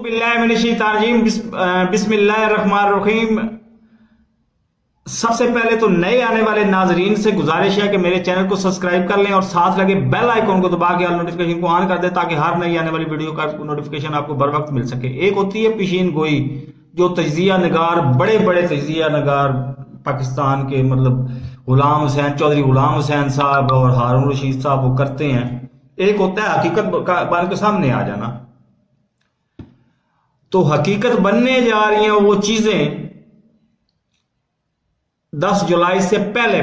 बिस्मिल्लाहिर्रहमानिर्रहीम। सबसे पहले तो नए आने वाले नाजरीन से गुजारिश है कि मेरे चैनल को सब्सक्राइब कर लें और साथ लगे बेल आइकॉन को दबा के ऑल नोटिफिकेशन को ऑन कर दें ताकि हर नई आने वाली वीडियो का नोटिफिकेशन आपको बर वक्त मिल सके। एक होती है पेशीन गोई, जो तजिया नगार, बड़े बड़े तजिया नगार पाकिस्तान के, मतलब गुलाम हुसैन, चौधरी गुलाम हुसैन साहब और हारून रशीद साहब वो करते हैं। एक होता है हकीकत बन के सामने आ जाना। तो हकीकत बनने जा रही हैं वो चीजें 10 जुलाई से पहले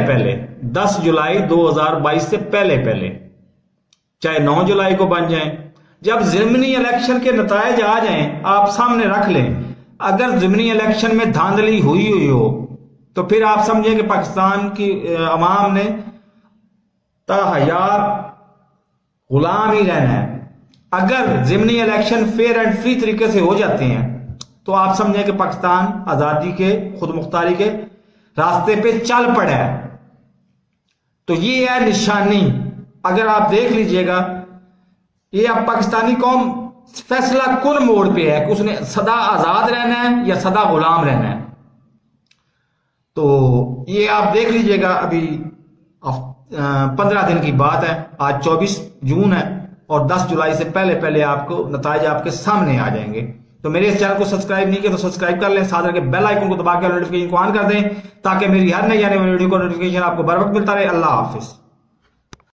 10 जुलाई 2022 से पहले, चाहे 9 जुलाई को बन जाएं, जब ज़िमनी इलेक्शन के नतायज आ जाएं, आप सामने रख लें। अगर ज़िमनी इलेक्शन में धांधली हुई हो तो फिर आप समझें कि पाकिस्तान की अवाम ने ताहयात गुलाम ही रहना है। अगर ज़िमनी इलेक्शन फेयर एंड फ्री तरीके से हो जाते हैं तो आप समझें कि पाकिस्तान आजादी के, खुद मुख्तारी के रास्ते पे चल पड़ा है। तो ये है निशानी। अगर आप देख लीजिएगा, ये अब पाकिस्तानी कौम फैसला कुन मोड़ पे है कि उसने सदा आजाद रहना है या सदा गुलाम रहना है। तो ये आप देख लीजिएगा, अभी 15 दिन की बात है, आज 24 जून है और 10 जुलाई से पहले आपको नताइज आपके सामने आ जाएंगे। तो मेरे इस चैनल को सब्सक्राइब नहीं किया तो सब्सक्राइब कर लें, साथ रखे बेल आइकन को दबा के नोटिफिकेशन को ऑन कर दें ताकि मेरी हर नई आने वाली वीडियो को नोटिफिकेशन आपको बर वक्त मिलता रहे। अल्लाह हाफिज।